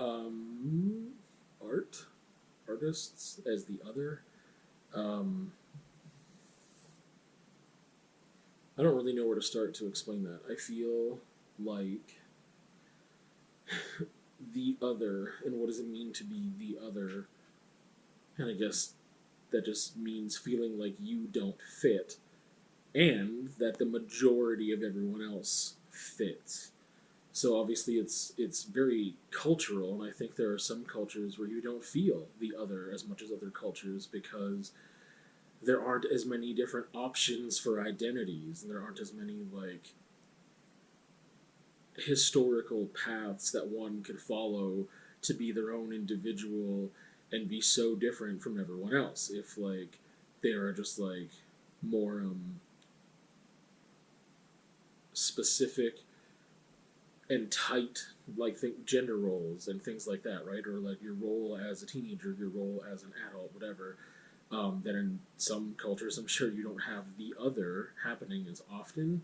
Um, art, artists as the other. Um, I don't really know where to start to explain that. I feel like the other, and what does it mean to be the other? And I guess that just means feeling like you don't fit, and that the majority of everyone else fits. So obviously, it's very cultural, and I think there are some cultures where you don't feel the other as much as other cultures because there aren't as many different options for identities, and there aren't as many like historical paths that one could follow to be their own individual and be so different from everyone else. If like they are just like more specific and tight, like think gender roles and things like that, right? Or like your role as a teenager, your role as an adult, whatever. That in some cultures, I'm sure you don't have the other happening as often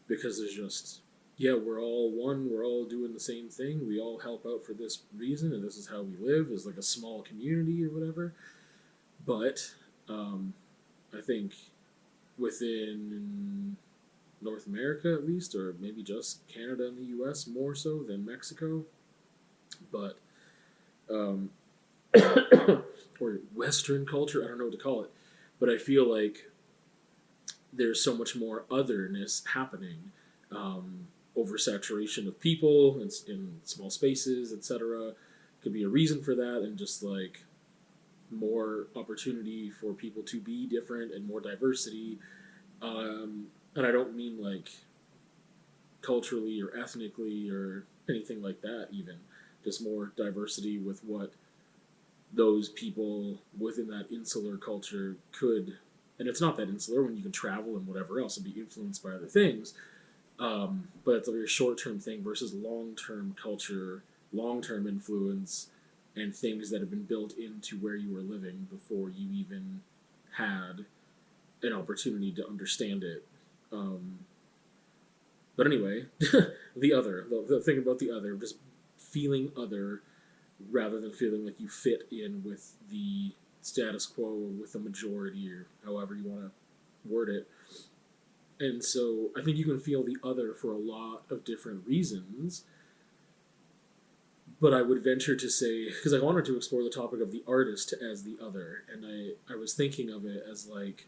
because there's just yeah, we're all one, we're all doing the same thing, we all help out for this reason, and this is how we live as like a small community or whatever. But um, I think within North America at least, or maybe just Canada and the U.S. more so than Mexico, but um, or Western culture, I don't know what to call it, but I feel like there's so much more otherness happening. Oversaturation of people in small spaces, etc. Could be a reason for that, and just like more opportunity for people to be different and more diversity. And I don't mean like culturally or ethnically or anything like that, even. Just more diversity with what those people within that insular culture could. And it's not that insular when you can travel and whatever else and be influenced by other things. But it's a very short term thing versus long term culture, long term influence, and things that have been built into where you were living before you even had an opportunity to understand it. Um, but anyway, the thing about the other, just feeling other rather than feeling like you fit in with the status quo or with the majority or however you want to word it. And so I think you can feel the other for a lot of different reasons. But I would venture to say, because I wanted to explore the topic of the artist as the other, and I was thinking of it as like,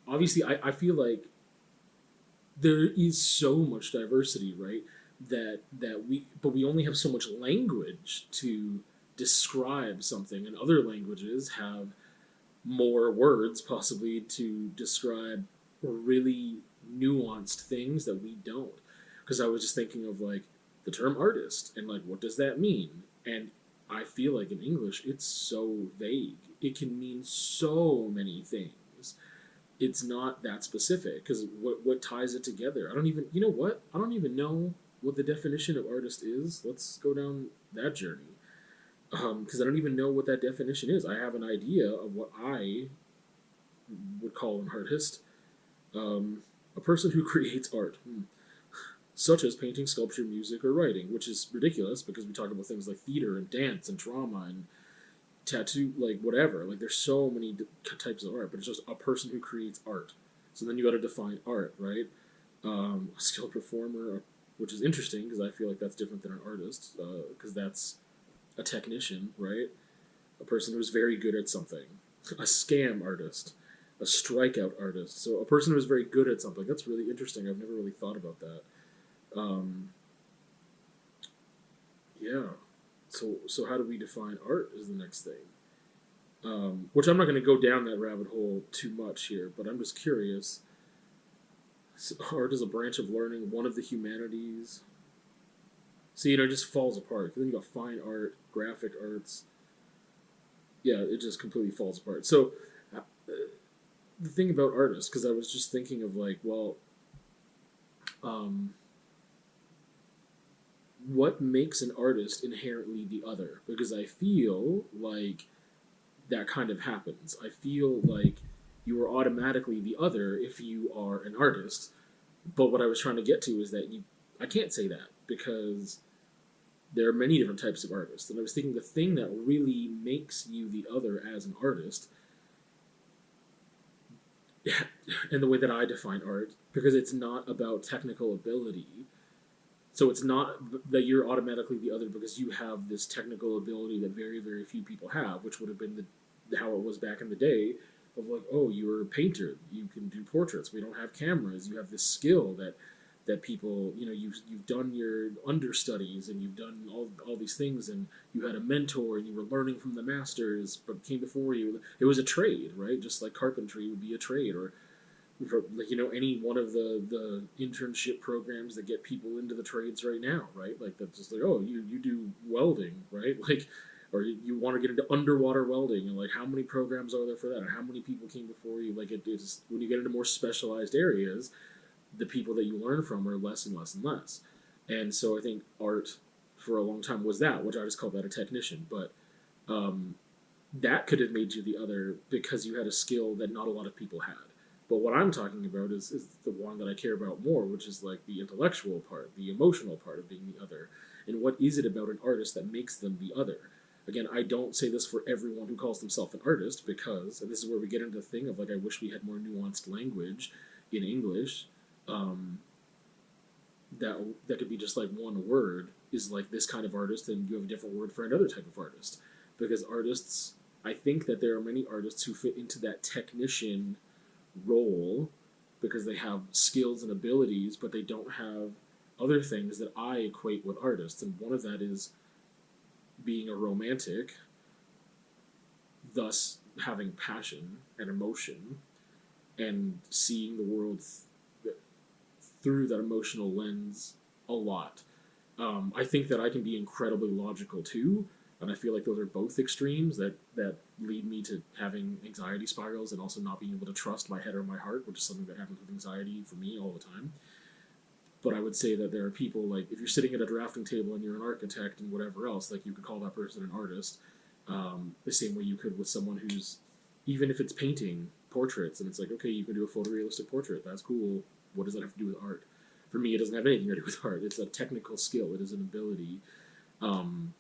obviously, I feel like there is so much diversity, right? But we only have so much language to describe something, and other languages have more words possibly to describe really nuanced things that we don't. Because I was just thinking of like the term artist and like what does that mean? And I feel like in English it's so vague. It can mean so many things. It's not that specific because what ties it together? I don't even you know what? I don't even know what the definition of artist is. Let's go down that journey because I don't even know what that definition is. I have an idea of what I would call an artist, a person who creates art, such as painting, sculpture, music, or writing, which is ridiculous because we talk about things like theater and dance and drama and tattoo, like whatever. Like there's so many types of art, but it's just a person who creates art. So then you got to define art, right? A skilled performer, which is interesting because I feel like that's different than an artist because that's a technician, right? A person who's very good at something, a scam artist, a strikeout artist. So a person who's very good at something. That's really interesting. I've never really thought about that. Um, yeah. So how do we define art is the next thing. Which I'm not going to go down that rabbit hole too much here, but I'm just curious. So art is a branch of learning, one of the humanities. So it just falls apart. Then you got fine art, graphic arts. Yeah, it just completely falls apart. So uh, the thing about artists, because I was just thinking of like, well, um, what makes an artist inherently the other? Because I feel like that kind of happens. I feel like you are automatically the other if you are an artist. But what I was trying to get to is that I can't say that because there are many different types of artists. And I was thinking the thing that really makes you the other as an artist, and the way that I define art, because it's not about technical ability. So it's not that you're automatically the other because you have this technical ability that very, very few people have, which would have been how it was back in the day of like, oh, you're a painter, you can do portraits. We don't have cameras. You have this skill that people, you've done your understudies and you've done all these things, and you had a mentor and you were learning from the masters but came before you. It was a trade, right? Just like carpentry would be a trade, or like any one of the internship programs that get people into the trades right now, right? Like that's just like, oh, you do welding, right? Like, or you want to get into underwater welding, and like how many programs are there for that, and how many people came before you? Like it's when you get into more specialized areas, the people that you learn from are less and less and less. And so I think art for a long time was that, which I just call that a technician, but that could have made you the other because you had a skill that not a lot of people had. But what I'm talking about is the one that I care about more, which is like the intellectual part, the emotional part of being the other. And what is it about an artist that makes them the other? Again, I don't say this for everyone who calls themselves an artist, because, and this is where we get into the thing of like, I wish we had more nuanced language in English. That could be just like one word is like this kind of artist, and you have a different word for another type of artist. Because artists, I think that there are many artists who fit into that technician role because they have skills and abilities, but they don't have other things that I equate with artists. And one of that is being a romantic, thus having passion and emotion and seeing the world through that emotional lens a lot. I think that I can be incredibly logical too, and I feel like those are both extremes that lead me to having anxiety spirals and also not being able to trust my head or my heart, which is something that happens with anxiety for me all the time. But I would say that there are people, like, if you're sitting at a drafting table and you're an architect and whatever else, like, you could call that person an artist, the same way you could with someone who's, even if it's painting portraits, and it's like, okay, you can do a photorealistic portrait, that's cool. What does that have to do with art? For me, it doesn't have anything to do with art. It's a technical skill. It is an ability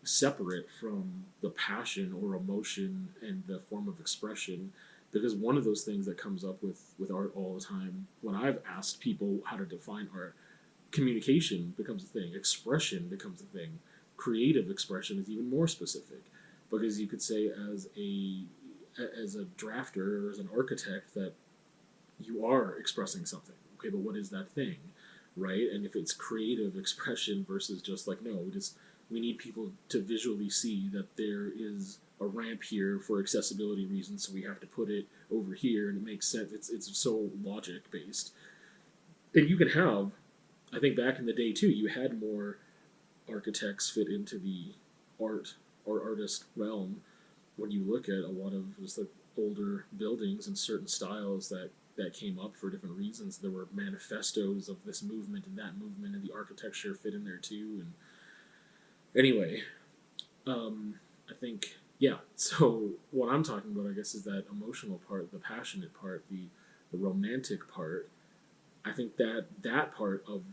separate from the passion or emotion and the form of expression. Because one of those things that comes up with art all the time, when I've asked people how to define art, communication becomes a thing, expression becomes a thing, creative expression is even more specific. Because you could say as a drafter or as an architect that you are expressing something. Okay, but what is that thing, right? And if it's creative expression versus just like, no, we need people to visually see that there is a ramp here for accessibility reasons, so we have to put it over here, and it makes sense. It's so logic based, and you can have. I think back in the day too, you had more architects fit into the art or artist realm when you look at a lot of just like older buildings and certain styles that came up for different reasons. There were manifestos of this movement and that movement, and the architecture fit in there too. And anyway, I think, yeah. So what I'm talking about, I guess, is that emotional part, the passionate part, the romantic part. I think that part of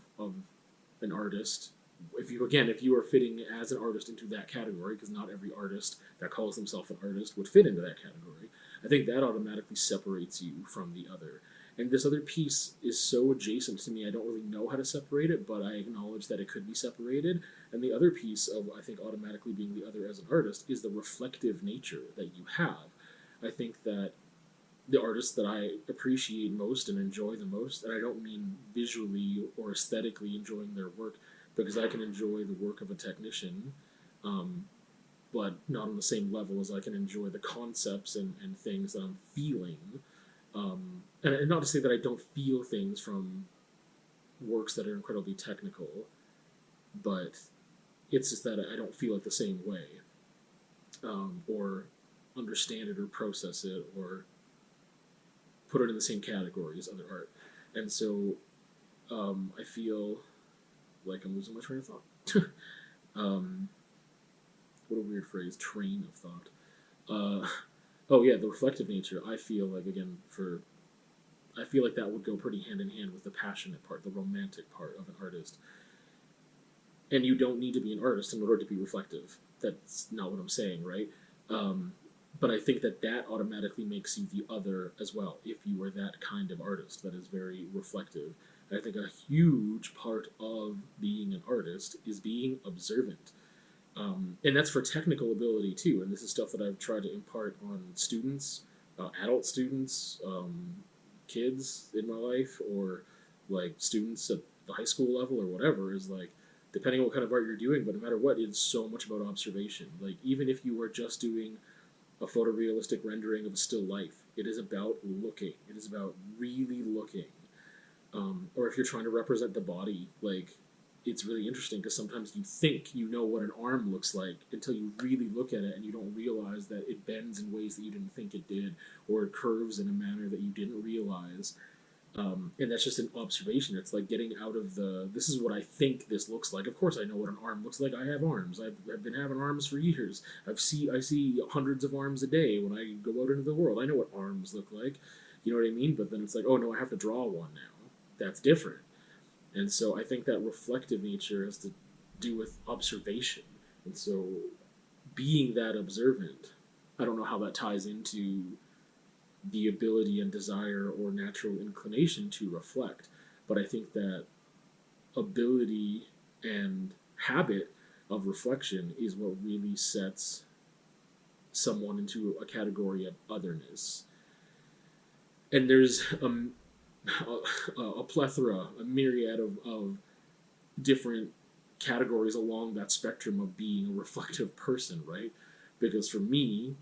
an artist, if you are fitting as an artist into that category, because not every artist that calls himself an artist would fit into that category, I think that automatically separates you from the other. And this other piece is so adjacent to me, I don't really know how to separate it, but I acknowledge that it could be separated. And the other piece of, I think, automatically being the other as an artist is the reflective nature that you have. I think that the artists that I appreciate most and enjoy the most, and I don't mean visually or aesthetically enjoying their work, because I can enjoy the work of a technician, but not on the same level as I can enjoy the concepts and things that I'm feeling. And not to say that I don't feel things from works that are incredibly technical, but it's just that I don't feel it the same way, or understand it or process it or put it in the same category as other art. And so I feel like I'm losing my train of thought. What a weird phrase, train of thought. Oh yeah, the reflective nature. I feel like, again, I feel like that would go pretty hand in hand with the passionate part, the romantic part of an artist. and you don't need to be an artist in order to be reflective. That's not what I'm saying, right? Um, but I think that that automatically makes you the other as well if you are that kind of artist that is very reflective. And I think a huge part of being an artist is being observant. And that's for technical ability too. And this is stuff that I've tried to impart on students, adult students, kids in my life, or like students at the high school level or whatever. Is like, depending on what kind of art you're doing, but no matter what, it's so much about observation. Like, even if you are just doing a photorealistic rendering of a still life, it is about looking. It is about really looking. Or if you're trying to represent the body, like, it's really interesting because sometimes you think you know what an arm looks like until you really look at it and you don't realize that it bends in ways that you didn't think it did, or it curves in a manner that you didn't realize. And that's just an observation. It's like getting out of the, this is what I think this looks like. Of course I know what an arm looks like. I have arms. I've been having arms for years. I see hundreds of arms a day when I go out into the world. I know what arms look like. You know what I mean? But then it's like, oh no, I have to draw one now. That's different. And so I think that reflective nature has to do with observation. And so being that observant, I don't know how that ties into the ability and desire or natural inclination to reflect, but I think that ability and habit of reflection is what really sets someone into a category of otherness. And there's a plethora, a myriad of different categories along that spectrum of being a reflective person, right? Because for me,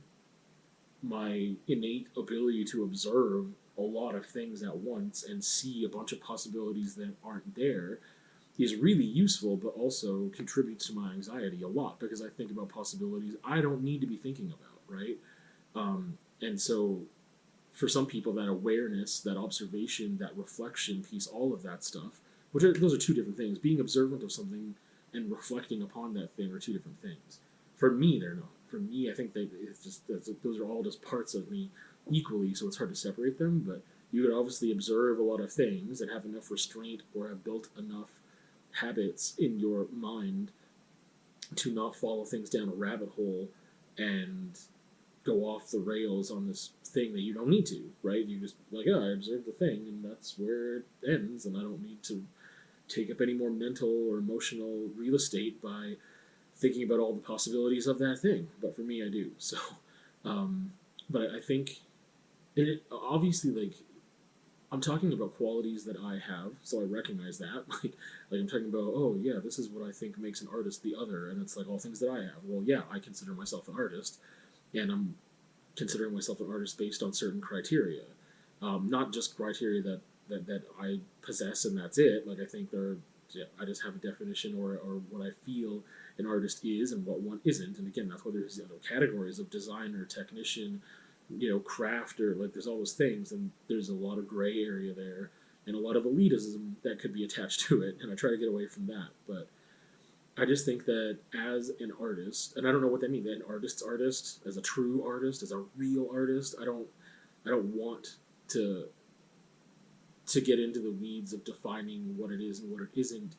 my innate ability to observe a lot of things at once and see a bunch of possibilities that aren't there is really useful, but also contributes to my anxiety a lot because I think about possibilities I don't need to be thinking about, right? And so for some people, that awareness, that observation, that reflection piece, all of that stuff, those are two different things. Being observant of something and reflecting upon that thing are two different things. For me, they're not. For me, I think that it's just those are all just parts of me equally, so it's hard to separate them. But you could obviously observe a lot of things and have enough restraint or have built enough habits in your mind to not follow things down a rabbit hole and go off the rails on this thing that you don't need to, right? You just like, oh, I observed the thing and that's where it ends, and I don't need to take up any more mental or emotional real estate by thinking about all the possibilities of that thing. But for me, I do. So, but I think, it obviously, like, I'm talking about qualities that I have, so I recognize that. Like I'm talking about, oh yeah, this is what I think makes an artist the other, and it's like all things that I have. Well, yeah, I consider myself an artist, and I'm considering myself an artist based on certain criteria, not just criteria that I possess and that's it. Like I think yeah, I just have a definition or what I feel an artist is and what one isn't. And again, that's why there's categories of designer, technician, craft, or like there's all those things, and there's a lot of gray area there and a lot of elitism that could be attached to it. And I try to get away from that, but I just think that as an artist, and I don't know what that means, an artist's artist, as a true artist, as a real artist, I don't want to get into the weeds of defining what it is and what it isn't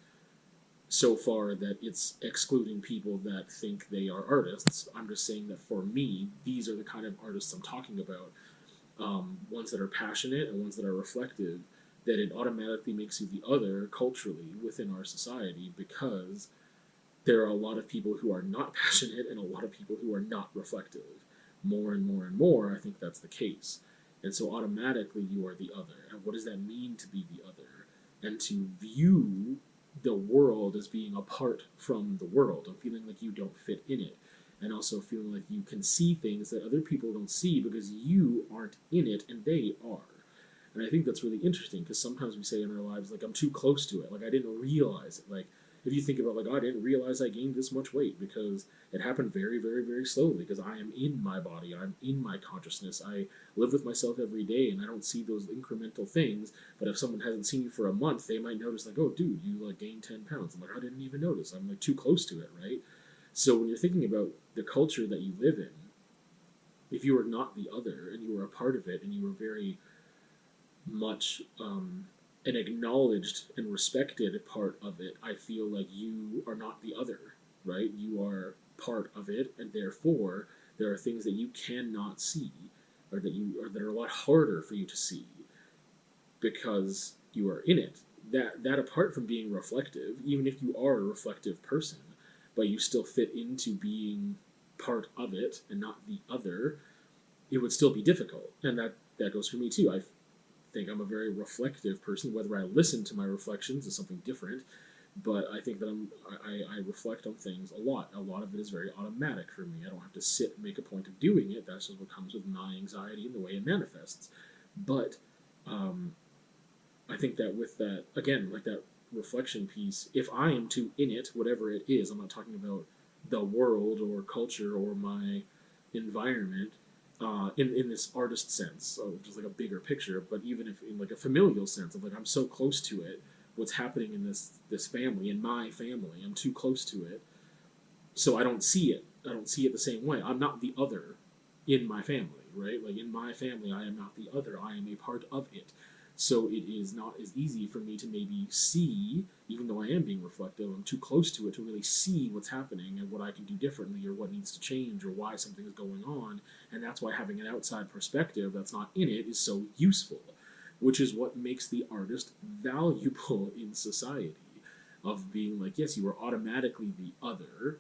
so far that it's excluding people that think they are artists. I'm just saying that for me, these are the kind of artists I'm talking about. Ones that are passionate and ones that are reflective, that it automatically makes you the other culturally within our society, because there are a lot of people who are not passionate and a lot of people who are not reflective. More and more and more, I think that's the case. And so automatically you are the other. And what does that mean to be the other? And to view the world as being apart from the world and feeling like you don't fit in it. And also feeling like you can see things that other people don't see because you aren't in it and they are. And I think that's really interesting because sometimes we say in our lives, like, I'm too close to it. Like, I didn't realize it. Like, if you think about, like, oh, I didn't realize I gained this much weight because it happened very, very, very slowly because I am in my body. I'm in my consciousness. I live with myself every day and I don't see those incremental things. But if someone hasn't seen you for a month, they might notice, like, oh, dude, you, like, gained 10 pounds. I'm like, I didn't even notice. I'm, like, too close to it, right? So when you're thinking about the culture that you live in, if you are not the other and you are a part of it and you are very much an acknowledged and respected part of it, I feel like you are not the other, right? You are part of it, and therefore there are things that you cannot see, or that are a lot harder for you to see because you are in it. That apart from being reflective, even if you are a reflective person, but you still fit into being part of it and not the other, it would still be difficult. And that goes for me too. I think I'm a very reflective person. Whether I listen to my reflections is something different, but I think that I reflect on things a lot. A lot of it is very automatic for me. I don't have to sit and make a point of doing it. That's just what comes with my anxiety and the way it manifests. But I think that with that, again, like that reflection piece, if I am too in it, whatever it is, I'm not talking about the world or culture or my environment, in this artist sense, of just like a bigger picture, but even if in like a familial sense of like I'm so close to it, what's happening in this family, in my family, I'm too close to it, so I don't see it. I don't see it the same way. I'm not the other in my family, right? Like in my family, I am not the other. I am a part of it. So it is not as easy for me to maybe see, even though I am being reflective, I'm too close to it to really see what's happening and what I can do differently or what needs to change or why something is going on. And that's why having an outside perspective that's not in it is so useful, which is what makes the artist valuable in society. Of being like, yes, you are automatically the other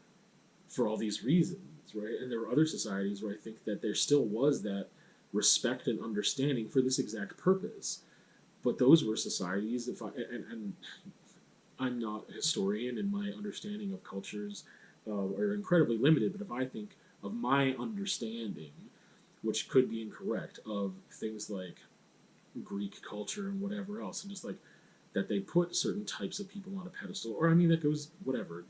for all these reasons, right? And there were other societies where I think that there still was that respect and understanding for this exact purpose. But those were societies, and I'm not a historian, and my understanding of cultures are incredibly limited. But if I think of my understanding, which could be incorrect, of things like Greek culture and whatever else, and just like that they put certain types of people on a pedestal, or I mean that goes whatever,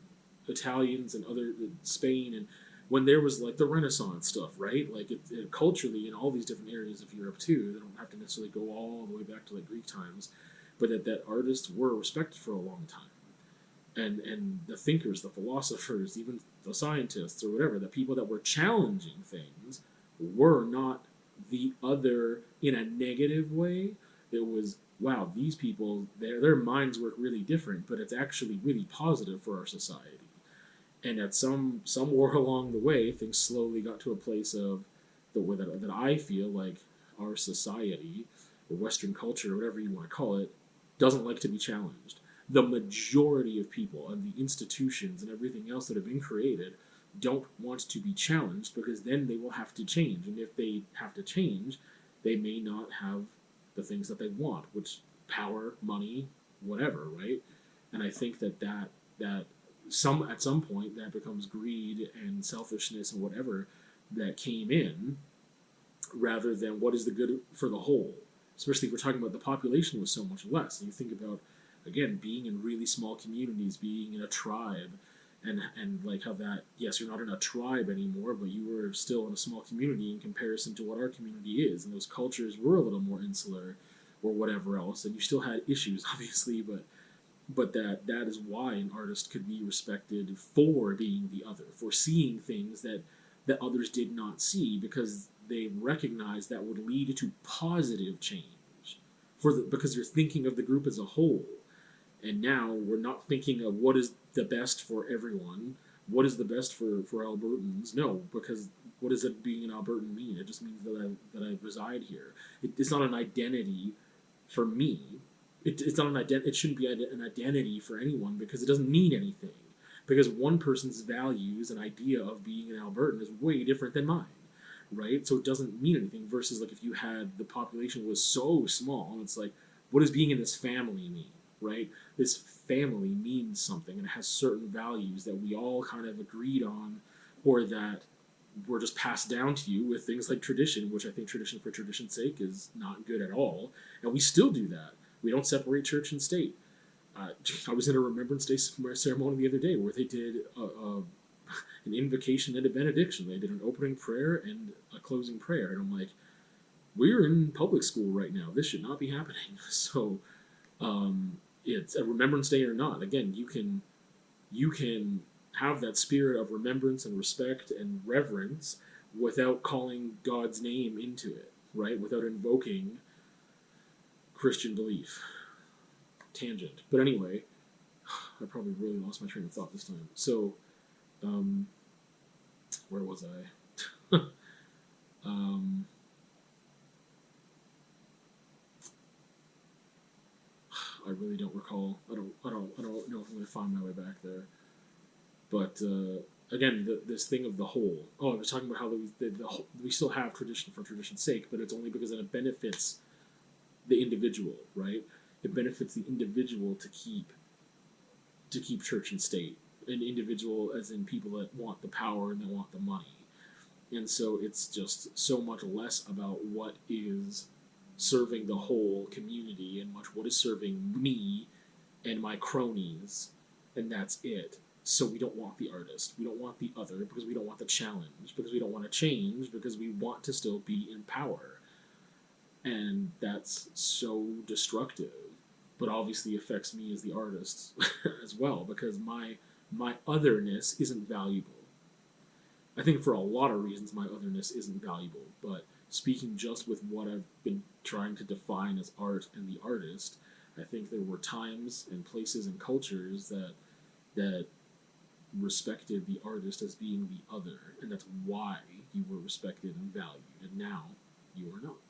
Italians and other Spain, and when there was like the Renaissance stuff, right? Like culturally in all these different areas of Europe too. They don't have to necessarily go all the way back to like Greek times, but that artists were respected for a long time, and the thinkers, the philosophers, even the scientists or whatever, the people that were challenging things were not the other in a negative way. It was, wow, these people, their minds work really different, but it's actually really positive for our society. And at somewhere along the way, things slowly got to a place of the way that I feel like our society or Western culture, or whatever you want to call it, doesn't like to be challenged. The majority of people and the institutions and everything else that have been created don't want to be challenged because then they will have to change. And if they have to change, they may not have the things that they want, which power, money, whatever, right? And I think that at some point that becomes greed and selfishness and whatever that came in, rather than what is the good for the whole. Especially if we're talking about the population was so much less. And you think about, again, being in really small communities, being in a tribe, and like how that, yes, you're not in a tribe anymore, but you were still in a small community in comparison to what our community is. And those cultures were a little more insular or whatever else. And you still had issues, obviously, but that is why an artist could be respected for being the other, for seeing things that others did not see, because they recognize that would lead to positive change because you're thinking of the group as a whole. And now we're not thinking of what is the best for everyone, what is the best for Albertans. No, because what does it being an Albertan mean? It just means that I reside here. It's not an identity for me. It's not an identity. It shouldn't be an identity for anyone because it doesn't mean anything. Because one person's values and idea of being an Albertan is way different than mine, right? So it doesn't mean anything. Versus like if you had the population was so small, it's like, what does being in this family mean, right? This family means something and it has certain values that we all kind of agreed on, or that were just passed down to you with things like tradition, which I think tradition for tradition's sake is not good at all. And we still do that. We don't separate church and state. I was in a Remembrance Day ceremony the other day where they did an invocation and a benediction. They did an opening prayer and a closing prayer. And I'm like, we're in public school right now. This should not be happening. So it's a Remembrance Day or not. Again, you can have that spirit of remembrance and respect and reverence without calling God's name into it, right? Without invoking Christian belief. tangent. But anyway, I probably really lost my train of thought this time. So, um, where was I? um, I really don't recall. I don't know if I'm going to find my way back there. But again, this thing of the whole. Oh, I was talking about how we still have tradition for tradition's sake, but it's only because it benefits the individual, right? It benefits the individual to keep church and state. An individual, as in people that want the power and they want the money, and so it's just so much less about what is serving the whole community and much what is serving me and my cronies, and that's it. So we don't want the artist, we don't want the other, because we don't want the challenge, because we don't want to change, because we want to still be in power, and that's so destructive. But obviously affects me as the artist as well, because my otherness isn't valuable. I think for a lot of reasons my otherness isn't valuable, but speaking just with what I've been trying to define as art and the artist, I think there were times and places and cultures that respected the artist as being the other, and that's why you were respected and valued, and now you are not.